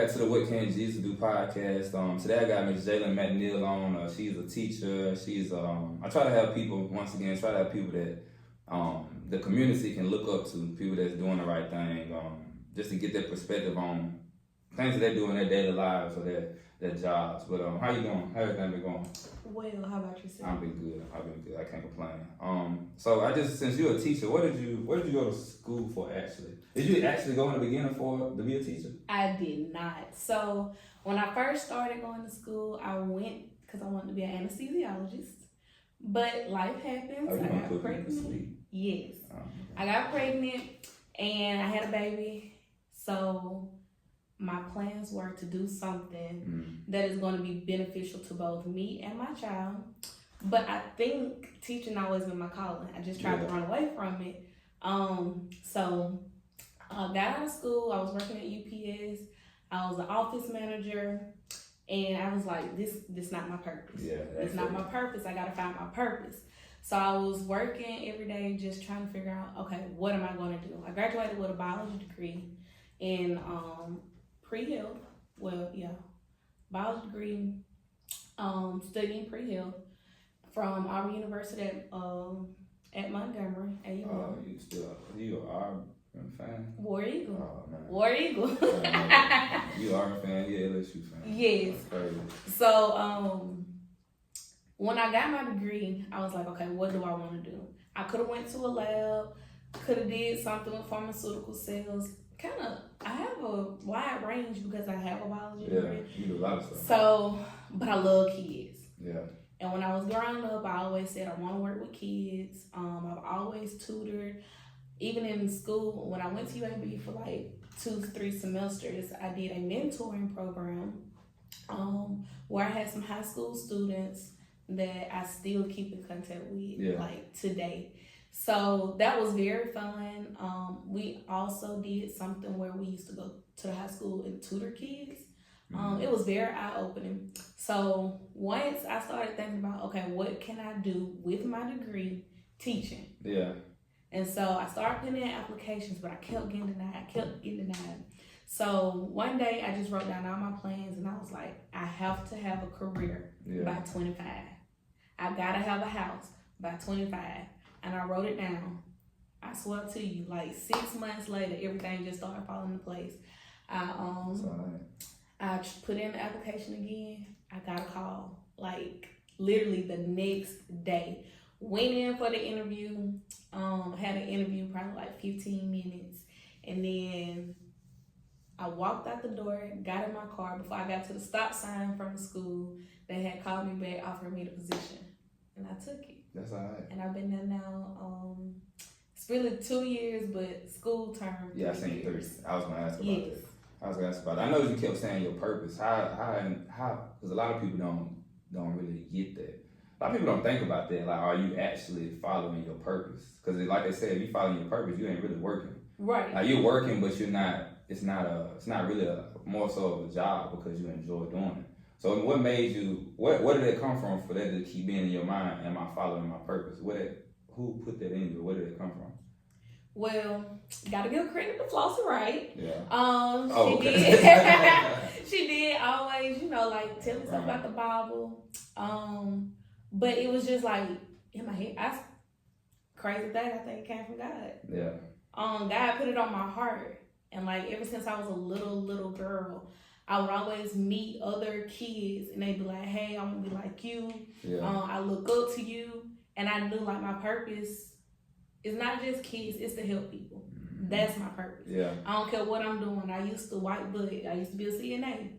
back to the What Can Jesus Do podcast. Today I got Miss Jaelyn McNeal on. She's a teacher. I try to have people, once again, that the community can look up to, people that's doing the right thing, just to get their perspective on things that they do in their daily lives or their jobs. But how you doing? How everything been going? Well, how about yourself? I've been good. I can't complain. So since you're a teacher, what did you go to school for actually? Did you actually go in the beginning to be a teacher? I did not. So when I first started going to school, I went because I wanted to be an anesthesiologist. But life happens. Oh, you I got pregnant. Yes. I got pregnant and I had a baby. So my plans were to do something that is going to be beneficial to both me and my child. But I think teaching always been my calling. I just tried to run away from it. So I got out of school. I was working at UPS. I was an office manager. And I was like, this not my purpose. Yeah, it's not my purpose. I got to find my purpose. So I was working every day just trying to figure out, okay, what am I going to do? I graduated with a biology degree in pre-health. Biology degree, studying pre-health from Auburn University at Montgomery. You are Auburn fan? War Eagle. Oh, man. War Eagle. You are a fan? Yeah, LSU fan. Yes. So when I got my degree, I was like, okay, what do I want to do? I could have went to a lab, could have did something with pharmaceutical sales. I have a wide range because I have a biology degree. Yeah, you do a lot of stuff. So, but I love kids. Yeah. And when I was growing up, I always said I want to work with kids. I've always tutored. Even in school, when I went to UAB for like 2 to 3 semesters, I did a mentoring program where I had some high school students that I still keep in contact with like today. So that was very fun. We also did something where we used to go to the high school and tutor kids. It was very eye-opening. So once I started thinking about, okay, what can I do with my degree teaching? Yeah. And so I started putting in applications, but I kept getting denied. So one day I just wrote down all my plans and I was like, I have to have a career by 25. I gotta have a house by 25. And I wrote it down. I swear to you, like 6 months later, everything just started falling into place. I put in the application again. I got a call, like literally the next day. Went in for the interview. Had an interview probably like 15 minutes. And then I walked out the door, got in my car. Before I got to the stop sign from the school, they had called me back, offered me the position. And I took it. That's all right. And I've been there now. It's really 2 years, but school term. Yeah, I seen 3. I was gonna ask about yes. that. I know you kept saying your purpose. How? Because a lot of people don't really get that. A lot of people don't think about that. Like, are you actually following your purpose? Because, like they said, if you following your purpose, you ain't really working. Right. Like, you're working, but you're not. It's not really more so of a job because you enjoy doing it. So, what made you? Where did it come from for that to keep being in your mind? Am I following my purpose? Who put that in you? Where did it come from? Well, gotta give credit to Flossie, right? Yeah. She did. She did always, like tell me something about the Bible. But it was just like in my head. Crazy thing, I think it came from God. Yeah. God put it on my heart, and like ever since I was a little girl, I would always meet other kids, and they'd be like, "Hey, I want to be like you. Yeah. I look up to you," and I knew like my purpose. It's not just kids, it's to help people. That's my purpose. Yeah. I don't care what I'm doing. I used to white butt. I used to be a CNA.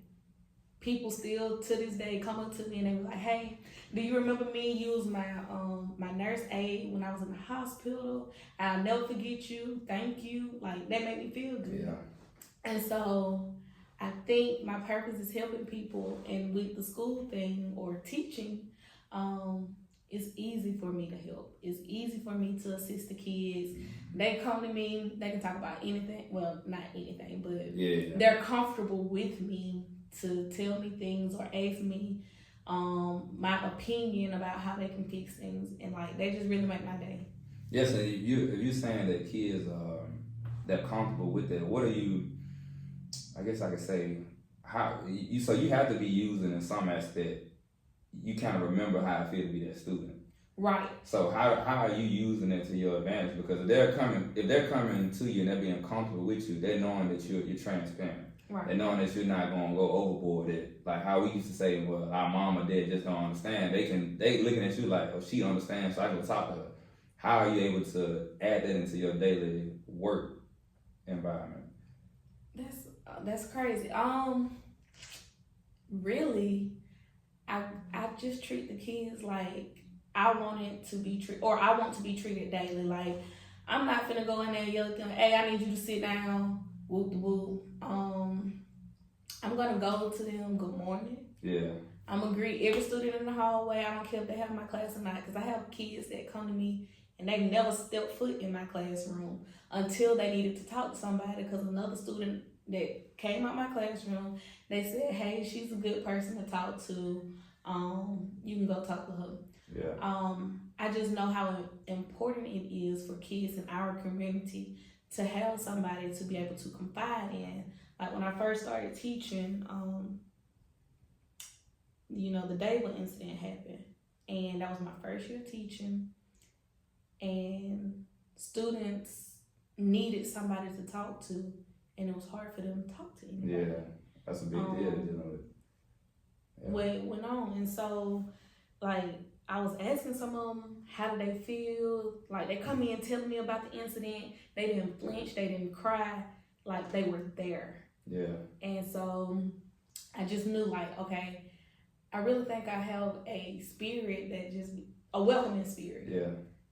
People still to this day come up to me and they were like, "Hey, do you remember me? You was my nurse aide when I was in the hospital. I'll never forget you. Thank you." Like that made me feel good. Yeah. And so I think my purpose is helping people, and with the school thing or teaching, it's easy for me to help. It's easy for me to assist the kids. They come to me, they can talk about anything. Well, not anything, but they're comfortable with me to tell me things or ask me my opinion about how they can fix things. And like, they just really make my day. Yes, and if you're saying that kids they're comfortable with that, what are you, I guess I could say, so you have to be using in some aspect. You kind of remember how it feels to be that student. Right. So how are you using it to your advantage? Because if they're coming to you and they're being comfortable with you, they're knowing that you're transparent. Right. They're knowing that you're not gonna go overboard. It like how we used to say, well, our mom or dad just don't understand. They looking at you like, oh, she understands, so I can talk to her. How are you able to add that into your daily work environment? That's crazy. Really, I just treat the kids like I want to be treated daily. Like, I'm not finna go in there and yell at them, hey, I need you to sit down, whoop the whoop. I'm gonna go to them, good morning. Yeah. I'm gonna greet every student in the hallway. I don't care if they have my class or not, because I have kids that come to me and they never stepped foot in my classroom until they needed to talk to somebody, because another student that came out my classroom, they said, hey, she's a good person to talk to. You can go talk to her. Yeah. I just know how important it is for kids in our community to have somebody to be able to confide in. Like when I first started teaching, the Daywood incident happened, and that was my first year teaching, and students needed somebody to talk to, and it was hard for them to talk to anybody. Yeah, that's a big deal to deal with. Yeah. What went on, and so like I was asking some of them, how did they feel? Like, they come in telling me about the incident. They didn't flinch, they didn't cry, like they were there. Yeah. And so I just knew, like, okay, I really think I have a spirit a welcoming spirit. Yeah.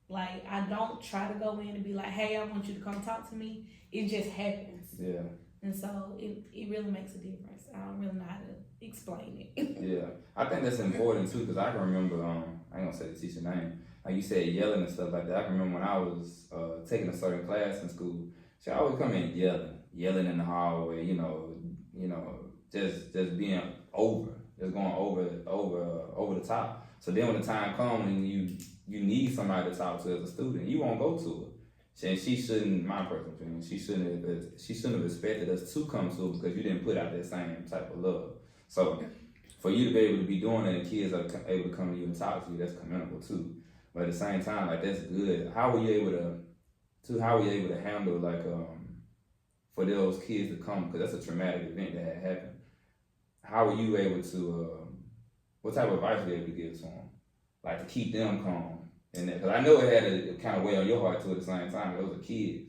Like, I don't try to go in and be like, hey, I want you to come talk to me. It just happens. Yeah. And so it really makes a difference. I don't really know how to explain it. Yeah. I think that's important too, because I can remember, I ain't gonna say the teacher name, like you said, yelling and stuff like that. I can remember when I was taking a certain class in school, she always come in yelling in the hallway, just being just going over the top. So then when the time comes and you need somebody to talk to as a student, you won't go to her. And she shouldn't, my personal opinion, she shouldn't have expected us to come to her, because you didn't put out that same type of love. So for you to be able to be doing that and kids are able to come to you and talk to you, that's commendable too. But at the same time, like, that's good. How were you able to handle, like, for those kids to come, because that's a traumatic event that had happened. How were you able to, what type of advice were you able to give to them? Like, to keep them calm? And because I know it had a kind of weigh on your heart too at the same time. Those are kids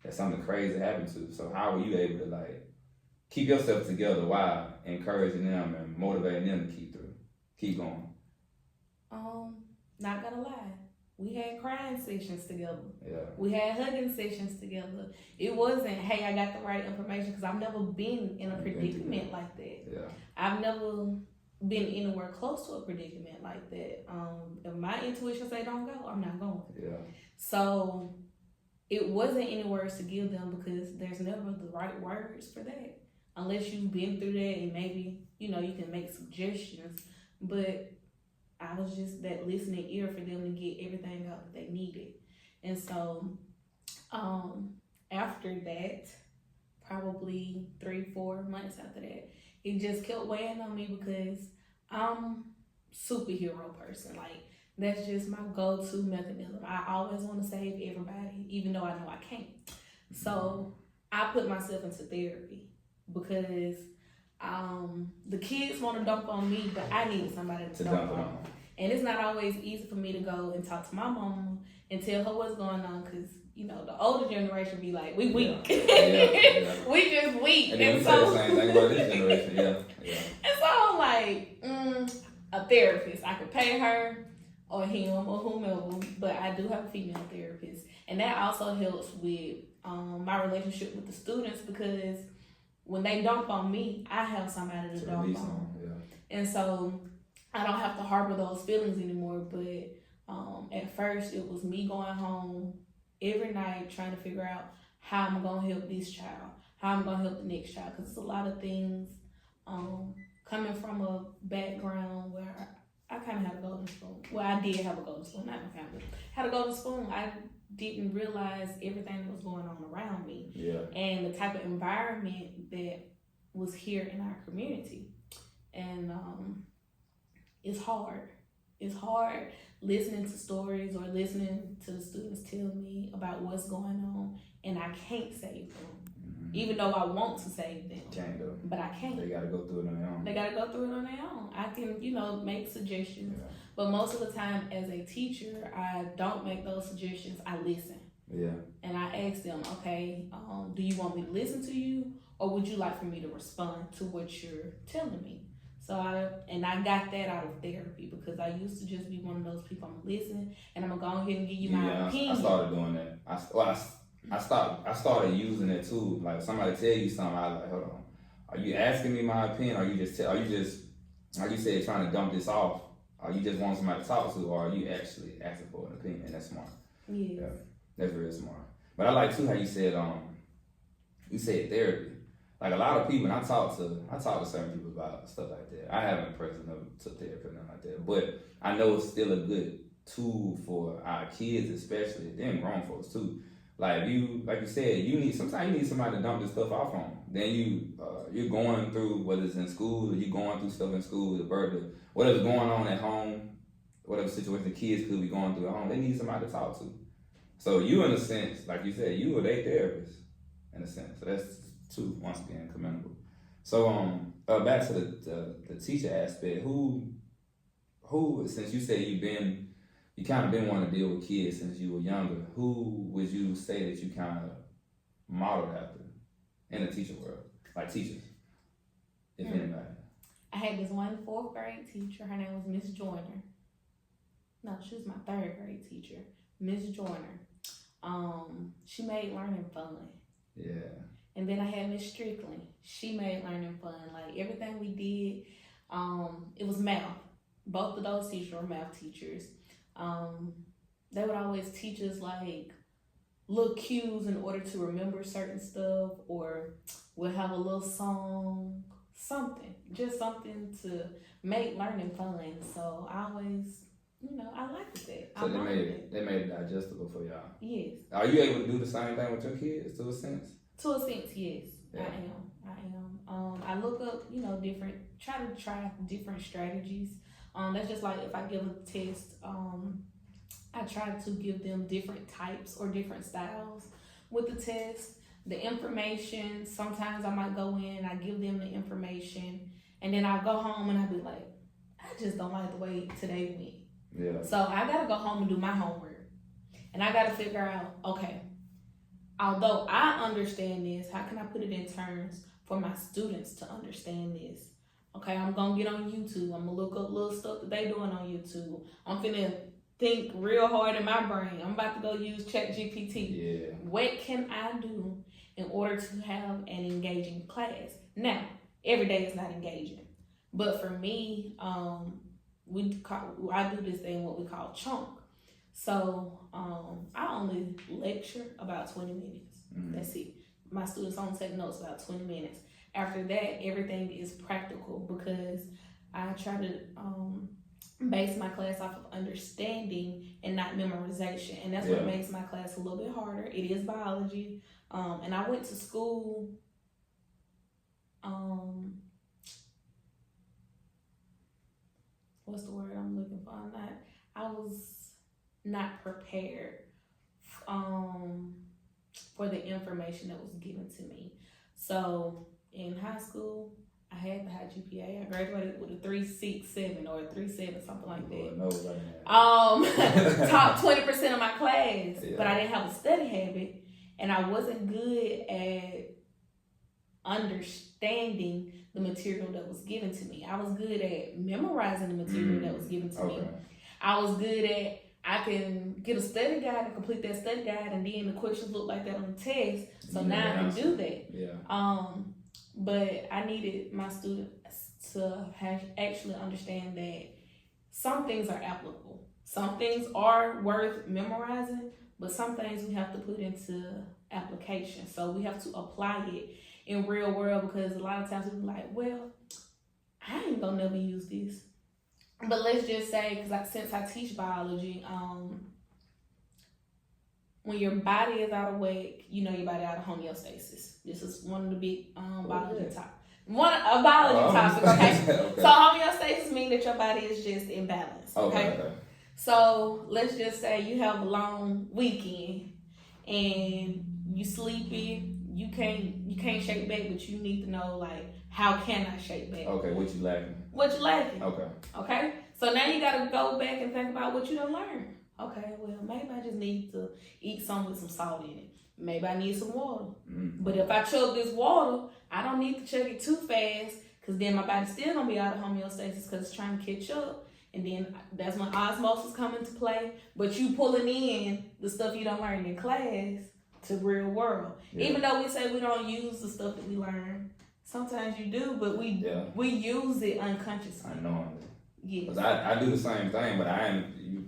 that something crazy happened to. So how were you able to, like, keep yourself together while encouraging them and motivating them to keep going? Not gonna lie, we had crying sessions together. Yeah. We had hugging sessions together. It wasn't, hey, I got the right information, because I've never been in a predicament like that. Yeah. I've never been anywhere close to a predicament like that. If my intuition say don't go, I'm not going. Yeah. So it wasn't any words to give them, because there's never the right words for that, unless you've been through that and maybe you can make suggestions. But I was just that listening ear for them to get everything out that they needed. And so after that, probably 3-4 months after that, it just kept weighing on me, because I'm superhero person. Like, that's just my go-to mechanism. I always want to save everybody, even though I know I can't. So I put myself into therapy, because the kids want to dump on me, but I need somebody to dump on. And it's not always easy for me to go and talk to my mama and tell her what's going on, because the older generation be like, we weak. Yeah. We just weak. And then we say the same thing about this generation. Yeah. And so I'm like, a therapist. I could pay her or him or whomever, but I do have a female therapist. And that also helps with my relationship with the students, because when they dump on me, I have somebody to dump on. Yeah. And so I don't have to harbor those feelings anymore. But at first, it was me going home every night trying to figure out how I'm going to help this child, how I'm going to help the next child. Because it's a lot of things coming from a background where I kind of had a golden spoon. Well, I did have a golden spoon, not my family. Had a golden spoon. I didn't realize everything that was going on around me. Yeah. And the type of environment that was here in our community. And it's hard. It's hard listening to stories or listening to the students tell me about what's going on, and I can't save them. Even though I want to save them. Can't though. But I can't. They gotta go through it on their own. They gotta go through it on their own. I can, make suggestions. Yeah. But most of the time as a teacher, I don't make those suggestions. I listen. Yeah. And I ask them, okay, do you want me to listen to you, or would you like for me to respond to what you're telling me? So I got that out of therapy, because I used to just be one of those people. I'm listening and I'm gonna go ahead and give you my opinion. I started doing that. I started using it too. Like if somebody tell you something, I was like, hold on, are you asking me my opinion? Or are you just like you said, trying to dump this off? Are you just want somebody to talk to, or are you actually asking for an opinion? And that's smart. Yes. Yeah, that's real smart. But I like too how you said therapy. Like a lot of people, and I talk to certain people about stuff like that. I haven't personally never took therapy or nothing like that, but I know it's still a good tool for our kids, especially them grown folks too. Like you said, sometimes you need somebody to dump this stuff off on. Then you're going through, whether it's in school or you're going through stuff in school, whatever's going on at home, whatever situation the kids could be going through at home, they need somebody to talk to. So you, in a sense, like you said, you are their therapist, in a sense. So that's too, once again, commendable. So back to the teacher aspect. Who since you said you kind of been wanting to deal with kids since you were younger, who would you say that you kind of modeled after in the teacher world, like teachers, if anybody? I had this one 4th grade teacher. Her name was Miss Joyner. No, she was my 3rd grade teacher, Miss Joyner. She made learning fun. Yeah. And then I had Miss Strickland. She made learning fun. Like everything we did, it was math. Both of those teachers were math teachers. They would always teach us like little cues in order to remember certain stuff, or we'll have a little song, just something to make learning fun. So I always, I liked that. So they made it digestible for y'all. Yes. Are you able to do the same thing with your kids to a sense? To a sense, yes. Yeah. I am. I look up, try different strategies. That's just like if I give a test, I try to give them different types or different styles with the test. The information, sometimes I might go in, I give them the information, and then I go home and I be like, I just don't like the way today went. Yeah. So I gotta go home and do my homework. And I gotta figure out, okay, although I understand this, how can I put it in terms for my students to understand this? Okay, I'm gonna get on YouTube. I'm gonna look up little stuff that they doing on YouTube. I'm finna think real hard in my brain. I'm about to go use ChatGPT. Yeah. What can I do in order to have an engaging class? Now, every day is not engaging, but for me, I do this thing what we call chunk. So I only lecture about 20 minutes. Mm-hmm. That's it. My students only take notes about 20 minutes. After that, everything is practical, because I try to base my class off of understanding and not memorization. And that's what makes my class a little bit harder. It is biology. And I went to school, what's the word I'm looking for? I was not prepared for the information that was given to me. So in high school, I had the high GPA. I graduated with a 3.67 or a 3.7, something like that. Top 20% of my class, but I didn't have a study habit, and I wasn't good at understanding the material that was given to me. I was good at memorizing the material that was given to me. I was good at, I can get a study guide and complete that study guide, and then the questions look like that on the test. So now I can do that. Yeah. But I needed my students to actually understand that some things are applicable. Some things are worth memorizing, but some things we have to put into application. So we have to apply it in real world, because a lot of times we're like, well, I ain't gonna never use this. But let's just say, because since I teach biology, when your body is out of whack, your body out of homeostasis. This is one of the big biology topics. A biology topic, okay? Okay. So homeostasis means that your body is just in balance, okay? So let's just say you have a long weekend and you sleepy, you can't shake back, but you need to know like how can I shake back? Okay, what you lacking? What you lacking? Okay. Okay? So now you gotta go back and think about what you done learned. Okay, well maybe I just need to eat something with some salt in it. Maybe I need some water. Mm-hmm. But if I chug this water, I don't need to chug it too fast because then my body's still gonna be out of homeostasis because it's trying to catch up. And then that's when osmosis come into play. But you pulling in the stuff you don't learn in class to real world. Yeah. Even though we say we don't use the stuff that we learn, sometimes you do, but we use it unconsciously. Unknowingly. Yeah. Because I do the same thing, but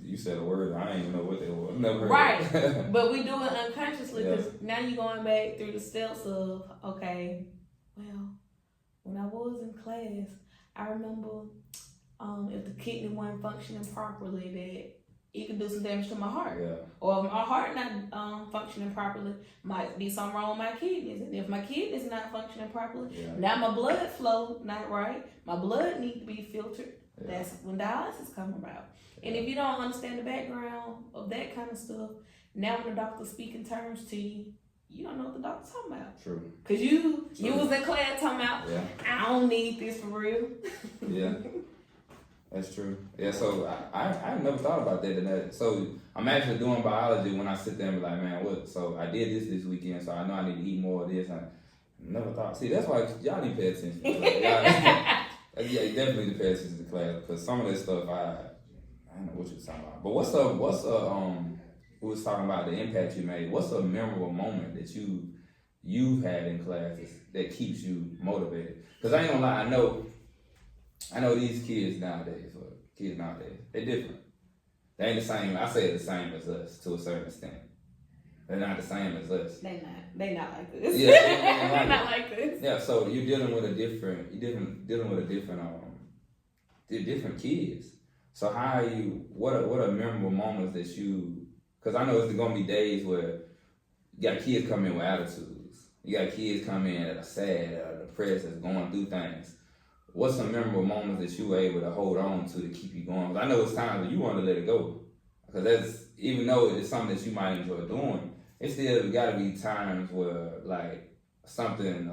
you said a word, I didn't even know what they were. I've never heard right. it. But we do it unconsciously because now you're going back through the steps of, okay, well, when I was in class, I remember if the kidney wasn't functioning properly, that it could do some damage to my heart. Yeah. Or if my heart not functioning properly, might be something wrong with my kidneys. And if my kidneys not functioning properly, now my blood flow not right. My blood need to be filtered. Yeah. That's when dialysis come about. And if you don't understand the background of that kind of stuff, now when the doctor speaking terms to you, you don't know what the doctor's talking about. True. Cause you was in class talking about, I don't need this for real. Yeah. That's true. Yeah, so I never thought about that. So I'm actually doing biology when I sit there and be like, man, what? So I did this weekend, so I know I need to eat more of this. I never thought. See, that's why y'all need to pay attention. Like, yeah, you definitely need to pay attention to class because some of this stuff I don't know what you're talking about. But we was talking about the impact you made. What's a memorable moment that you've had in classes that keeps you motivated? Because I ain't gonna lie, I know these kids nowadays, they're different. They ain't the same. I say the same as us to a certain extent. They're not the same as us. They not like this. Yeah, they're not like this. Yeah, so you're dealing with different kids. So how are you? What are memorable moments that you? Because I know it's gonna be days where you got kids come in with attitudes. You got kids come in that are sad, that are depressed, that's going through things. What's some memorable moments that you were able to hold on to keep you going? Because I know it's times when you want to let it go. Because that's, even though it's something that you might enjoy doing, it's still got to be times where like something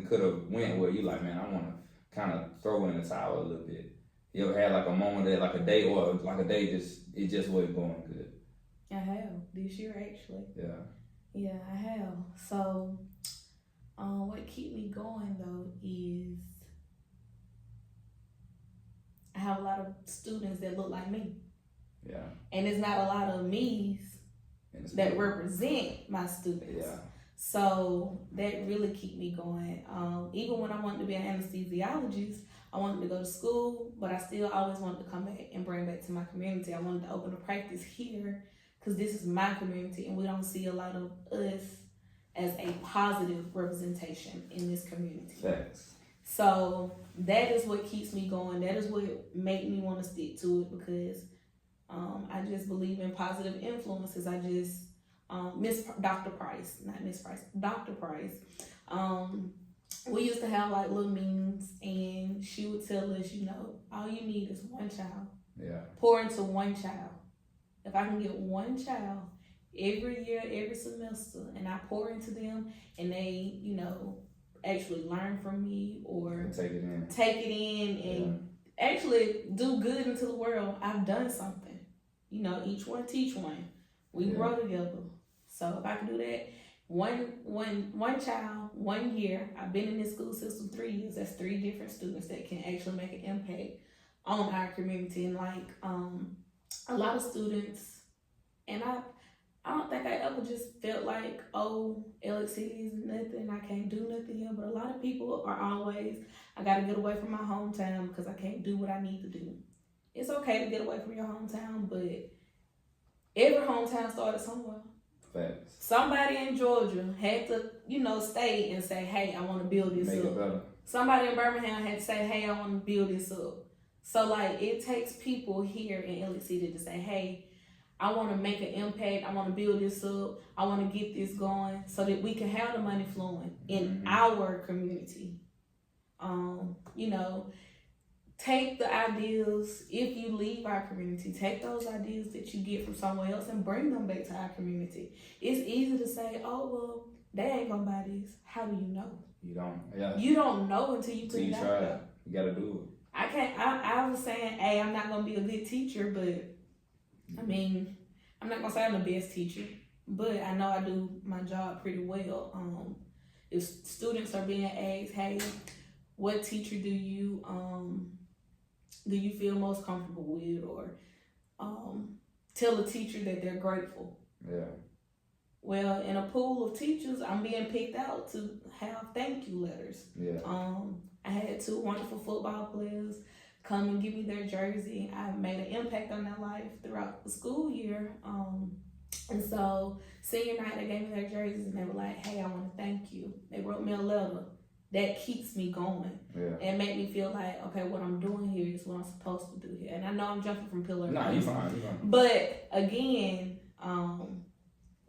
could have went where you like, man, I want to kind of throw in the towel a little bit. You ever had like a moment that like a day it just wasn't going good? I have this year actually. Yeah, I have. So what keep me going though is I have a lot of students that look like me. Yeah. And it's not a lot of me's that represent my students. Yeah. So that really keep me going. Even when I wanted to be an anesthesiologist, I wanted to go to school, but I still always wanted to come back and bring back to my community. I wanted to open a practice here because this is my community and we don't see a lot of us as a positive representation in this community. Facts. So that is what keeps me going. That is what made me want to stick to it because I just believe in positive influences. I just Dr. Price. We used to have like little meetings and she would tell us, all you need is one child. Yeah. Pour into one child. If I can get one child every year, every semester, and I pour into them and they, actually learn from me or take it in and actually do good into the world, I've done something. Each one teach one. We grow together. So if I can do that, one child, 1 year, I've been in this school system 3 years, that's 3 different students that can actually make an impact on our community. And like a lot of students, and I don't think I ever just felt like, oh, LX City is nothing, I can't do nothing here. But a lot of people are always, I got to get away from my hometown because I can't do what I need to do. It's okay to get away from your hometown, but every hometown started somewhere. Facts. Somebody in Georgia had to, stay and say, hey, I want to build this Make up. It better. Somebody in Birmingham had to say, hey, I want to build this up. So, like, it takes people here in LX City to say, hey, I want to make an impact. I want to build this up. I want to get this going so that we can have the money flowing in our community. You know, take the ideas, if you leave our community, take those ideas that you get from somewhere else and bring them back to our community. It's easy to say, oh, well, they ain't gonna buy this. How do you know? You don't. Yeah. You don't know until you put it out try there. it. You gotta do it. I was saying, hey, I'm not gonna be a good teacher, but I mean, I'm not gonna say I'm the best teacher, but I know I do my job pretty well. If students are being asked, hey, what teacher do you feel most comfortable with, or tell a teacher that they're grateful. Yeah. Well, in a pool of teachers, I'm being picked out to have thank you letters. Yeah. I had 2 wonderful football players come and give me their jersey. I made an impact on their life throughout the school year. And so senior night, they gave me their jerseys and they were like, hey, I want to thank you. They wrote me a letter. That keeps me going. Yeah. And make me feel like, okay, what I'm doing here is what I'm supposed to do here. And I know I'm jumping from pillar to post. post. You're fine. But again,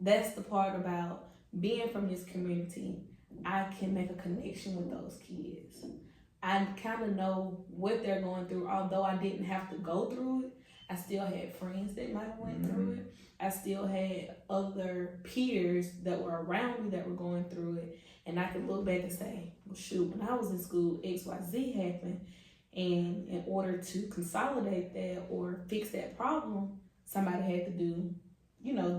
that's the part about being from this community. I can make a connection with those kids. I kind of know what they're going through. Although I didn't have to go through it, I still had friends that might have went through it. I still had other peers that were around me that were going through it. And I could look back and say, well, shoot, when I was in school, XYZ happened. And in order to consolidate that or fix that problem, somebody had to do,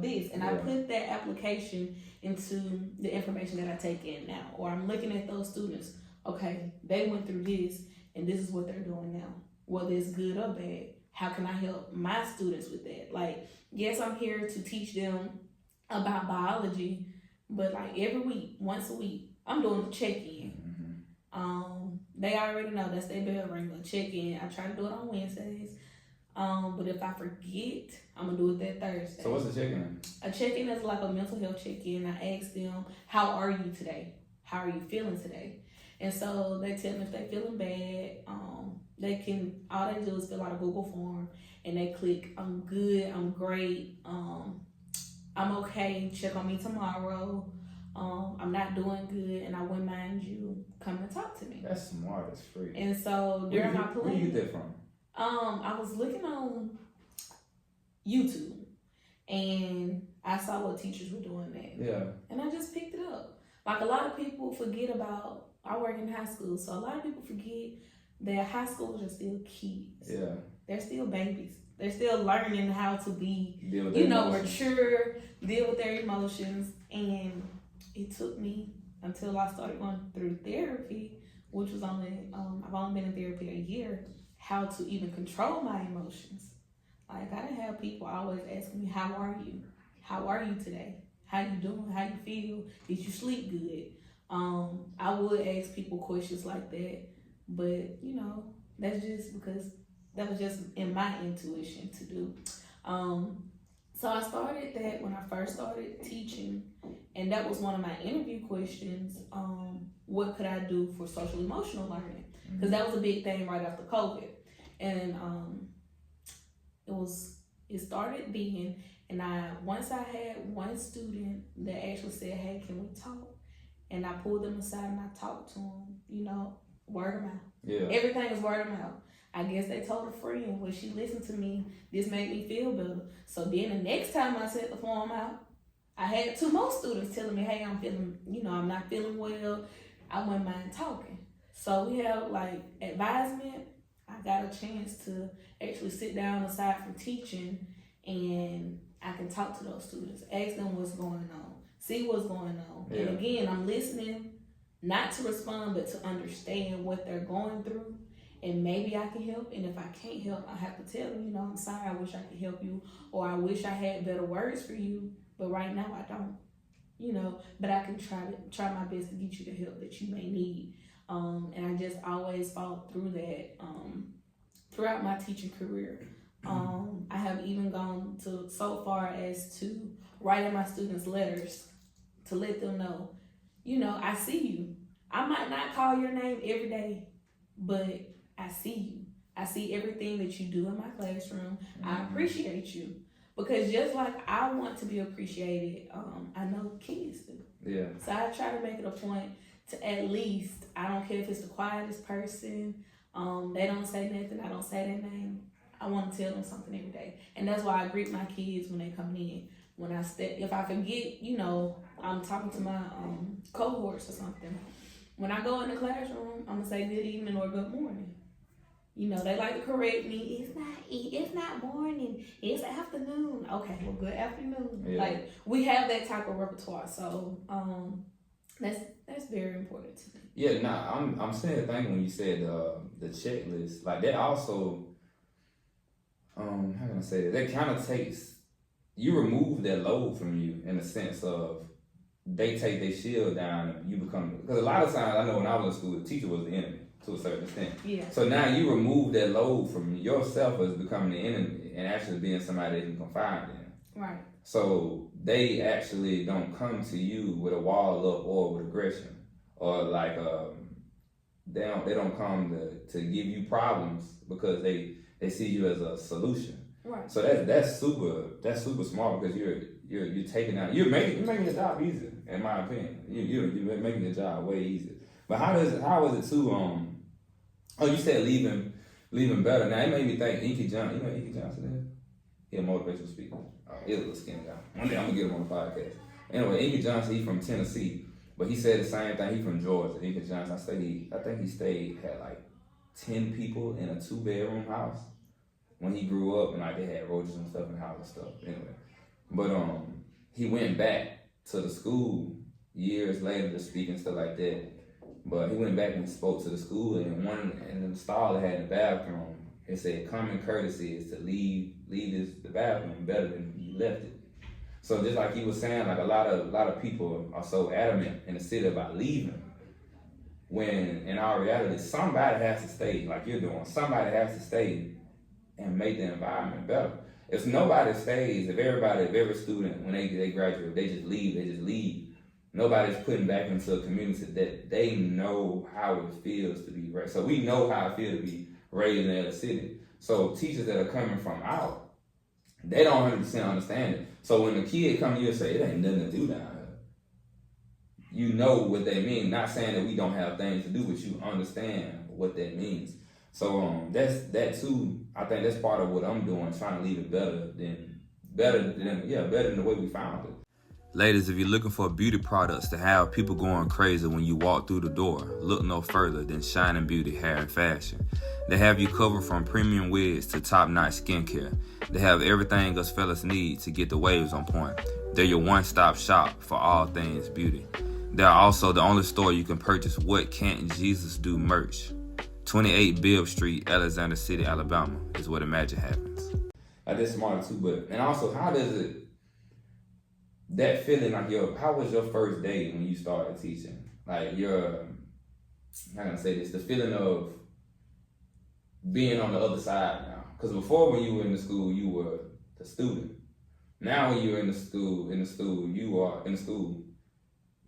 this. And I put that application into the information that I take in now. Or I'm looking at those students. Okay, they went through this, and this is what they're doing now. Whether it's good or bad, how can I help my students with that? Like, yes, I'm here to teach them about biology, but like every week, once a week, I'm doing a check-in. They already know that's their bell ringer, check-in. I try to do it on Wednesdays. But if I forget, I'm gonna do it that Thursday. So what's the check-in? A check-in is like a mental health check-in. I ask them, how are you today? How are you feeling today? And so they tell me if they're feeling bad, all they do is fill out a Google form and they click, I'm good, I'm great, I'm okay, check on me tomorrow, I'm not doing good, and I wouldn't mind you coming to talk to me. That's smart, that's free. And so during my plan, where you get that from? I was looking on YouTube and I saw what teachers were doing that. Yeah. And I just picked it up. Like a lot of people forget about, I work in high school, so a lot of people forget that high schoolers are still kids. Yeah. They're still babies. They're still learning how to be, emotions. Mature, deal with their emotions. And it took me until I started going through therapy, which was only, I've only been in therapy a year, how to even control my emotions. Like, I didn't have people always asking me, how are you? How are you today? How you doing? How you feel? Did you sleep good? I would ask people questions like that, but that's just because that was just in my intuition to do. So I started that when I first started teaching, and that was one of my interview questions. What could I do for social emotional learning? Because that was a big thing right after COVID, and it started being, and once I had one student that actually said, "Hey, can we talk?" And I pulled them aside and I talked to them, word of mouth. Yeah. Everything is word of mouth. I guess they told a friend, when she listened to me, this made me feel better. So then the next time I sent the form out, I had 2 more students telling me, hey, I'm feeling, I'm not feeling well. I wouldn't mind talking. So we have like advisement. I got a chance to actually sit down aside from teaching, and I can talk to those students, ask them what's going on. See what's going on. Yeah. And again, I'm listening, not to respond, but to understand what they're going through. And maybe I can help. And if I can't help, I have to tell them, I'm sorry, I wish I could help you. Or I wish I had better words for you. But right now I don't. But I can try my best to get you the help that you may need. And I just always followed through that throughout my teaching career. I have even gone to so far as to writing my students letters to let them know, I see you. I might not call your name every day, but I see you. I see everything that you do in my classroom. I appreciate you. Because just like I want to be appreciated, I know kids do. Yeah. So I try to make it a point to at least, I don't care if it's the quietest person, they don't say nothing, I don't say their name. I want to tell them something every day. And that's why I greet my kids when they come in. When I if I forget, I'm talking to my cohorts or something. When I go in the classroom, I'm gonna say good evening or good morning. They like to correct me. It's not morning. It's afternoon. Okay, well, good afternoon. Yeah. Like we have that type of repertoire, so that's very important to me. Yeah, I'm saying the thing when you said the checklist, like that also, how can I say that? That kind of takes, you remove that load from you in the sense of they take their shield down and you become, because a lot of times I know when I was in school, the teacher was the enemy to a certain extent. Yeah. So now you remove that load from yourself as becoming the enemy and actually being somebody they can confide in. Right. So they actually don't come to you with a wall up or with aggression, or like they don't come to give you problems because they see you as a solution. Right. So that's super smart, because you're taking out, you're making the job easier, in my opinion. You're making the job way easier. But how is it too? Oh, you said leaving better. Now it made me think Inky Johnson. You know who Inky Johnson is? He a motivational speaker. He's a little skinny guy. One day I'm gonna get him on the podcast. Anyway, Inky Johnson, he's from Tennessee, but he said the same thing. He's from Georgia. Inky Johnson, I think he had like 10 people in a 2-bedroom house when he grew up, and like they had roaches and stuff in the house and stuff. Anyway, but he went back to the school years later to speak and stuff like that. But he went back and spoke to the school, and in the stall they had in the bathroom, it said common courtesy is to leave the bathroom better than you left it. So just like he was saying, like a lot of people are so adamant in the city about leaving, when in our reality somebody has to stay, like you're doing. Somebody has to stay and make the environment better. If nobody stays, if every student when they graduate, they just leave. Nobody's putting back into a community that they know how it feels to be raised. So we know how it feels to be raised in the city. So teachers that are coming from out, they don't 100% understand it. So when the kid come to you and say, it ain't nothing to do down here, you know what they mean. Not saying that we don't have things to do, but you understand what that means. So that too, I think that's part of what I'm doing, trying to leave it better than the way we found it. Ladies, if you're looking for beauty products to have people going crazy when you walk through the door, look no further than Shining Beauty Hair and Fashion. They have you covered from premium wigs to top-notch skincare. They have everything us fellas need to get the waves on point. They're your one-stop shop for all things beauty. They're also the only store you can purchase What Can't Jesus Do merch. 28 Bibb Street, Alexander City, Alabama is where the magic happens. That's smart too, and also how does it, that feeling, like how was your first day when you started teaching? Like how can I say this? The feeling of being on the other side now. Because before, when you were in the school, you were the student. Now when you're in the school,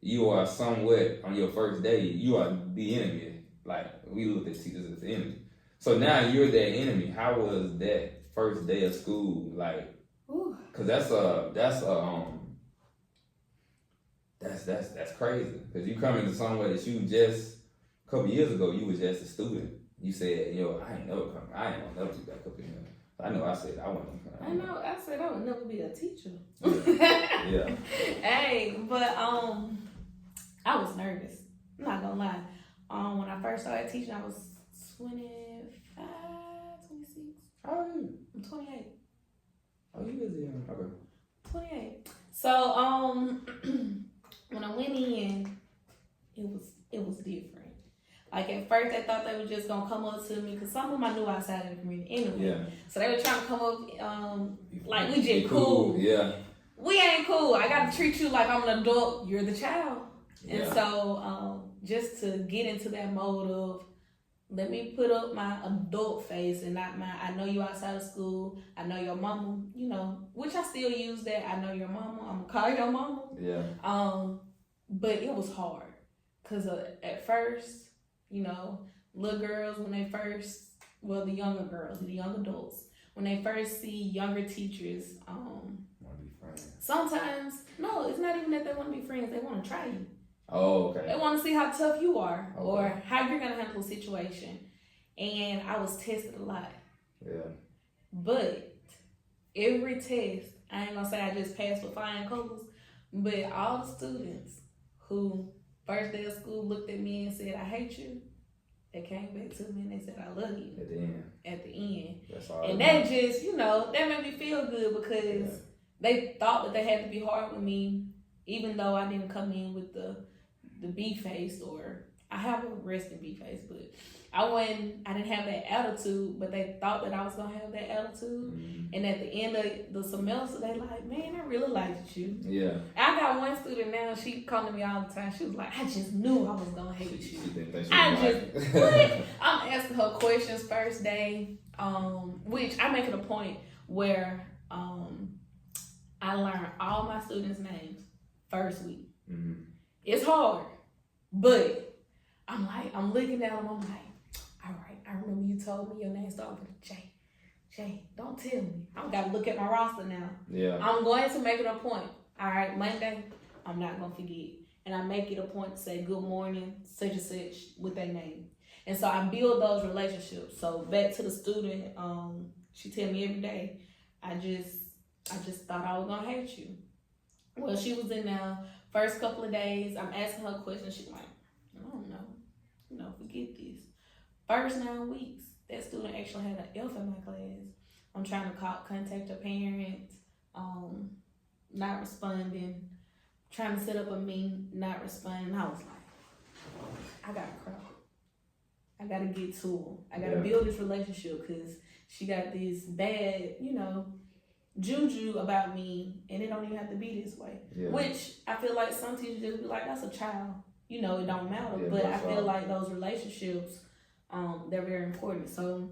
you are somewhat on your first day, you are the enemy. Like we look at teachers as the enemy. So now you're that enemy. How was that first day of school like? Because that's crazy. Because you come into somewhere that you just a couple years ago you was just a student. You said, I ain't never come. I ain't gonna never be back up in here. I know I said I wasn't gonna come. I know I said I would never be a teacher. Yeah. Hey, but I was nervous. I'm not gonna lie. When I first started teaching, I was 25, 26. How old are you? I'm 28. Oh, you is young. Okay. 28. So when I went in, it was different. Like at first, they thought they were just gonna come up to me because some of them I knew outside of the community anyway. Yeah. So they were trying to come up, like we just cool. Yeah. We ain't cool. I gotta treat you like I'm an adult. You're the child. Yeah. And so just to get into that mode of let me put up my adult face and not my, I know you outside of school, I know your mama, which I still use that. I know your mama, I'm gonna call your mama. Yeah. But it was hard because at first, little girls when they first, well, the younger girls, the young adults, when they first see younger teachers, Want to be friends? sometimes, no, it's not even that they want to be friends. They want to try you. Oh, okay. They want to see how tough you are Okay. or how you're going to handle a situation. And I was tested a lot. Yeah. But every test, I ain't going to say I just passed with flying colors, but all the students who first day of school looked at me and said, I hate you, they came back to me and they said, I love you. At the end. At the end. That's all. And that just, that made me feel good because they thought that they had to be hard with me, even though I didn't come in with the B face, or I have a resting B face, but I didn't have that attitude, but they thought that I was gonna have that attitude. Mm-hmm. And at the end of the semester, they like, man, I really liked you. Yeah. I got one student now, she come to me all the time. She was like, I just knew I was gonna hate you. She didn't think what? I'm asking her questions first day, which I make it a point where I learn all my students' names first week. Mm-hmm. It's hard, but I'm looking at them, I'm like, all right, I remember you told me your name started with a J. Jay, don't tell me. I've got to look at my roster now. Yeah. I'm going to make it a point. All right, Monday, I'm not going to forget. And I make it a point to say good morning, such and such, with their name. And so I build those relationships. So back to the student, she tell me every day, I just thought I was going to hate you. Well, she was in there first couple of days. I'm asking her questions. She's like, I don't know. Forget this. First 9 weeks, that student actually had an F in my class. I'm trying to contact her parents, not responding, trying to set up a meeting, not responding. I was like, I gotta cry. I gotta get to her. I gotta build this relationship because she got this bad, juju about me, and it don't even have to be this way. Yeah. Which I feel like some teachers just be like, that's a child. It don't matter. Yeah, but I feel like those relationships, they're very important. So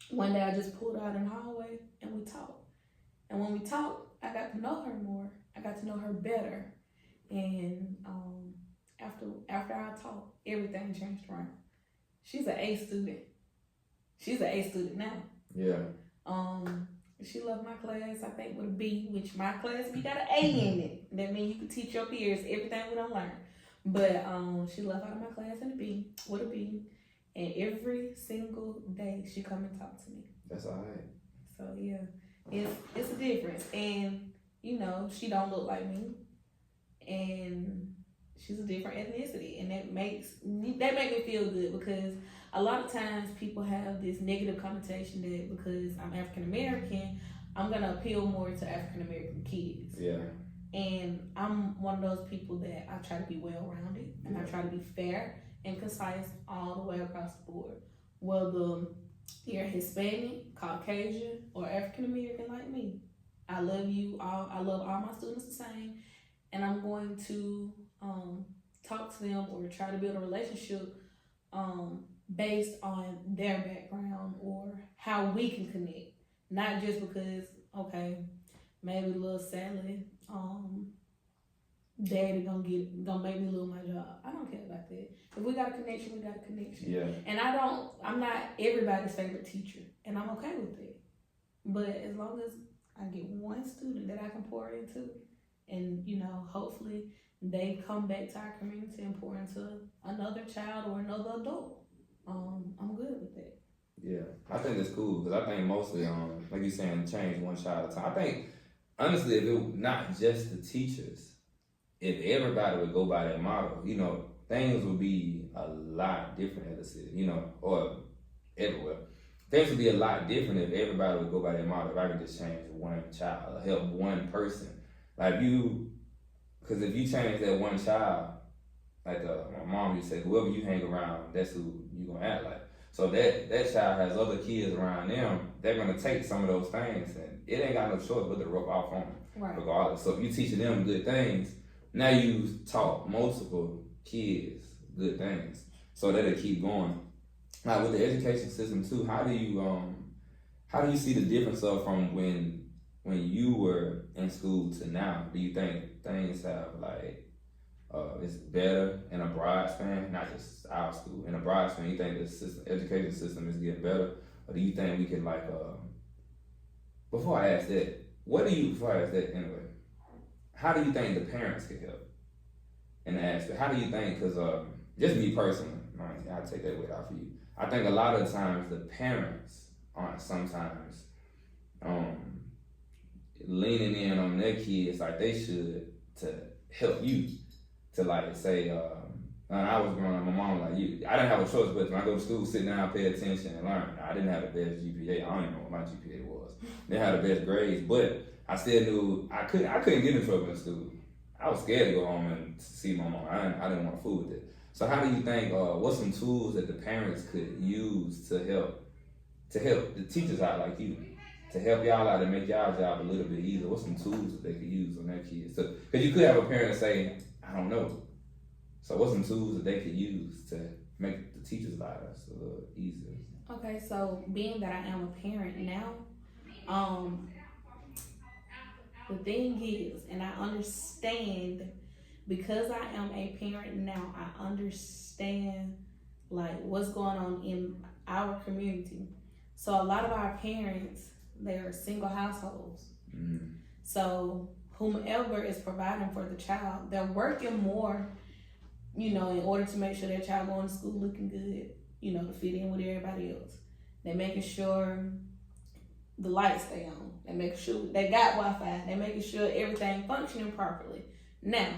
one day I just pulled out in the hallway and we talked. And when we talked, I got to know her more. I got to know her better. And after I talked, everything changed around. She's an A student. She's an A student now. Yeah. She loved my class, I think, with a B, which my class, we got an A in it. That means you can teach your peers everything we don't learn. But she left out of my class in a B, with a B. And every single day she come and talk to me. That's all right. So yeah, it's a difference. And she don't look like me, and she's a different ethnicity, and that makes me feel good because a lot of times people have this negative connotation that because I'm African American, I'm gonna appeal more to African American kids. Yeah. And I'm one of those people that I try to be well rounded, and I try to be fair and concise all the way across the board. Whether you're Hispanic, Caucasian, or African American like me, I love you all. I love all my students the same, and I'm going to talk to them or try to build a relationship based on their background or how we can connect. Not just because, okay, maybe a little sadly, daddy gonna make me lose my job. I don't care about that. If we got a connection, we got a connection. Yeah. And I'm not everybody's favorite teacher, and I'm okay with that. But as long as I get one student that I can pour into, and hopefully they come back to our community and pour into another child or another adult, I'm good with that. Yeah, I think that's cool because I think mostly, like you're saying, change one child at a time. I think honestly, if it not just the teachers, if everybody would go by that model, things would be a lot different at the city, or everywhere. Things would be a lot different if everybody would go by that model. If I could just change one child or help one person. Like because if you change that one child, like my mom used to say, whoever you hang around, that's who you gonna act like. So that child has other kids around them, they're gonna take some of those things, and it ain't got no choice but to rub off on them, regardless. So if you teaching them good things, now you taught multiple kids good things, so that'll keep going. Now with the education system too, how do you see the difference of from when you were in school to now? Do you think things have it's better in a broad span, not just our school, in a broad span? You think the education system is getting better, or do you think we can before I ask that, before I ask that anyway, how do you think the parents could help in the aspect? How do you think, because just me personally, I'll take that weight off of you. I think a lot of times the parents aren't sometimes leaning in on their kids like they should to help you to like say, when I was growing up, my mom was like, I didn't have a choice but when I go to school, sit down, pay attention, and learn. I didn't have the best GPA. I don't even know what my GPA was. Didn't have the best grades, but I still knew I couldn't get in trouble in school. I was scared to go home and see my mom. I didn't want to fool with it. So how do you think, what's some tools that the parents could use to help the teachers out like you, to help y'all out and make y'all job a little bit easier? What's some tools that they could use on their kids? Because you could have a parent say, I don't know. So what's some tools that they could use to make the teachers' lives a little easier? Okay, so being that I am a parent now, the thing is, and I understand, because I am a parent now, I understand like what's going on in our community. So a lot of our parents, they are single households. Mm. So whomever is providing for the child, they're working more, in order to make sure their child going to school looking good, to fit in with everybody else. They're making sure the lights stay on. They're making sure they got Wi-Fi. They're making sure everything functioning properly. Now,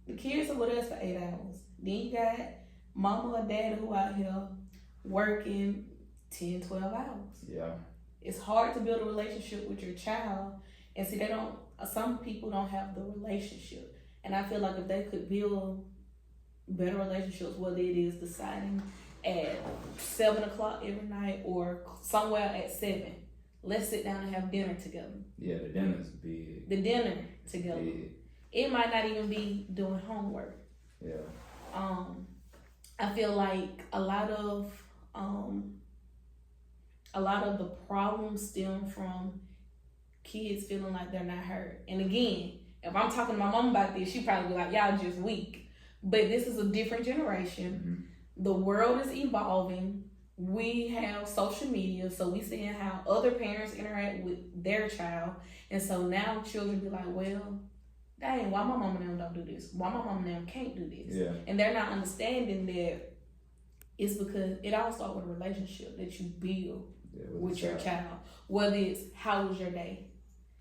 the kids are with us for 8 hours. Then you got mama or dad who out here working 10, 12 hours. Yeah. It's hard to build a relationship with your child. And see, some people don't have the relationship. And I feel like if they could build better relationships, whether it is deciding at 7 o'clock every night or somewhere at 7, let's sit down and have dinner together. Yeah, the dinner's big. The dinner together. Big. It might not even be doing homework. Yeah. I feel like a lot of the problems stem from kids feeling like they're not heard. And again, if I'm talking to my mom about this, she probably be like, y'all just weak. But this is a different generation. Mm-hmm. The world is evolving. We have social media, so we seeing how other parents interact with their child. And so now children be like, well, dang, why my mom and them don't do this? Why my mom and them can't do this? Yeah. And they're not understanding that it's because it all starts with a relationship that you build with your child. Whether it's, how was your day?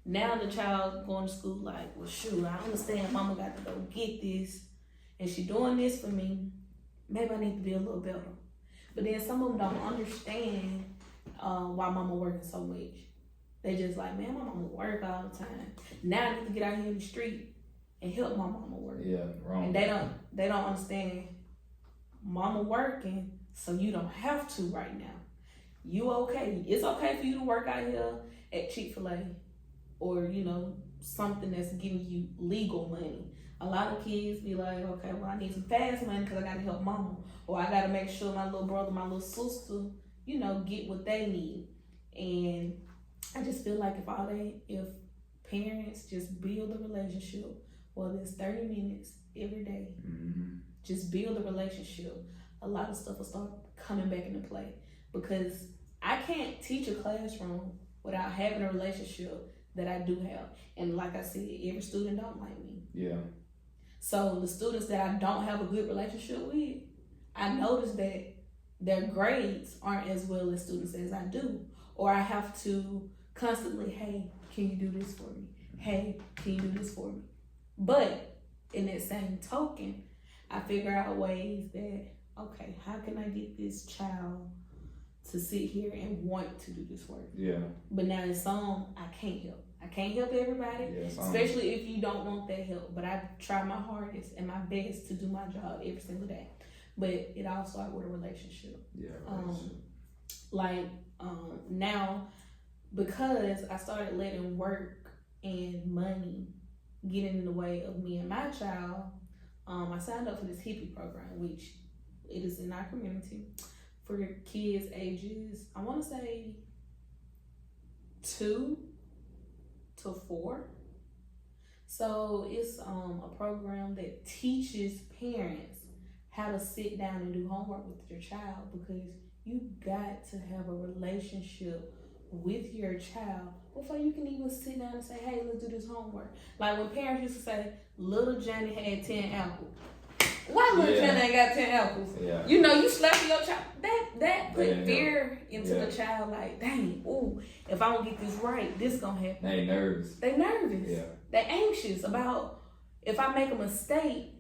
Now the child going to school like, well, shoot, I understand mama got to go get this, and she doing this for me. Maybe I need to be a little better. But then some of them don't understand why mama working so much. They just like, man, my mama work all the time. Now I need to get out here in the street and help my mama work. Yeah, wrong. And they don't understand mama working, so you don't have to right now. You okay. It's okay for you to work out here at Chick-fil-A or, something that's giving you legal money. A lot of kids be like, okay, well, I need some fast money because I got to help mama. Or I got to make sure my little brother, my little sister, get what they need. And I just feel like if parents just build a relationship, whether it's 30 minutes every day, mm-hmm. just build a relationship, a lot of stuff will start coming back into play. Because I can't teach a classroom without having a relationship that I do have. And like I said, every student don't like me. Yeah. So the students that I don't have a good relationship with, I notice that their grades aren't as well as students as I do. Or I have to constantly, hey, can you do this for me? Hey, can you do this for me? But in that same token, I figure out ways that, okay, how can I get this child to sit here and want to do this work? Yeah. But now in some, I can't help. I can't help everybody, especially if you don't want that help. But I try my hardest and my best to do my job every single day. But it all starts with a relationship. Yeah. Now, because I started letting work and money get in the way of me and my child, I signed up for this hippie program, which it is in our community for kids ages, I want to say 2 to 4. So it's a program that teaches parents how to sit down and do homework with your child, because you got to have a relationship with your child before you can even sit down and say, hey, let's do this homework. Like when parents used to say, little Johnny had 10 apples. Why little Johnny ain't got 10 apples? Yeah. You know, you slap your child. That put fear into Yeah. the child. Like, dang, ooh, if I don't get this right, this gonna happen. They nervous. They nervous. Yeah. They anxious about if I make a mistake.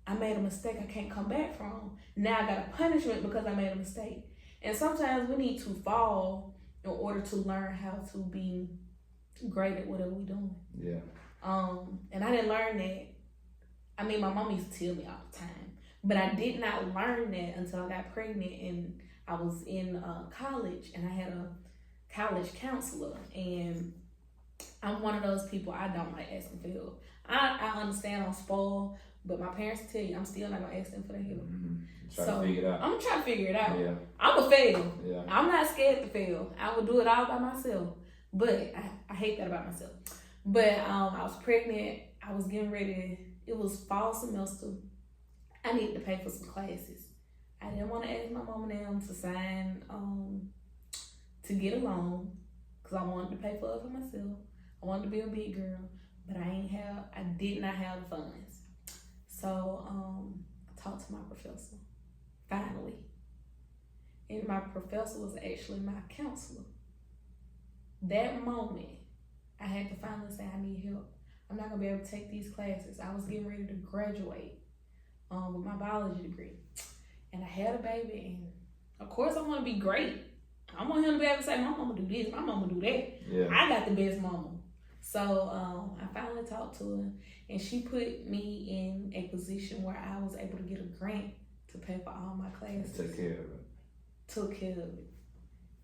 I made a mistake I can't come back from. Now I got a punishment because I made a mistake. And sometimes we need to fall in order to learn how to be great at whatever we're doing. Yeah. And I didn't learn that. I mean, my mom used to tell me all the time, but I did not learn that until I got pregnant and I was in college and I had a college counselor. And I'm one of those people, I don't like asking for help. I understand I'm spoiled, but my parents tell you I'm still not gonna ask them for their help. Try to figure it out. I'm trying to figure it out. Yeah. I'm gonna fail. Yeah. I'm not scared to fail. I would do it all by myself. But I hate that about myself. But I was pregnant. I was getting ready. It was fall semester. I needed to pay for some classes. I didn't want to ask my mom and them to sign to get a loan because I wanted to pay for it for myself. I wanted to be a big girl, but I did not have the funds. So I talked to my professor, finally. And my professor was actually my counselor. That moment, I had to finally say, I need help. I'm not gonna be able to take these classes. I was getting ready to graduate with my biology degree. And I had a baby, and of course I want to be great. I want him to be able to say, my mama do this, my mama do that. Yeah. I got the best mama. So I finally talked to her, and she put me in a position where I was able to get a grant to pay for all my classes. Take care of it. Took care of it.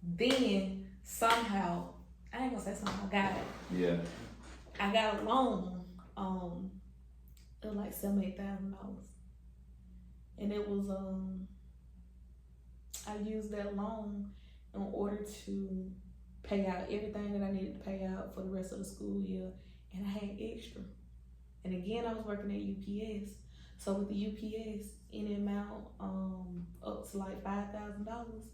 Then somehow, I ain't gonna say somehow, I got it. Yeah. I got a loan, it was like $78,000. And it was, I used that loan in order to pay out everything that I needed to pay out for the rest of the school year. And I had extra. And again, I was working at UPS. So with the UPS, any amount up to like $5,000,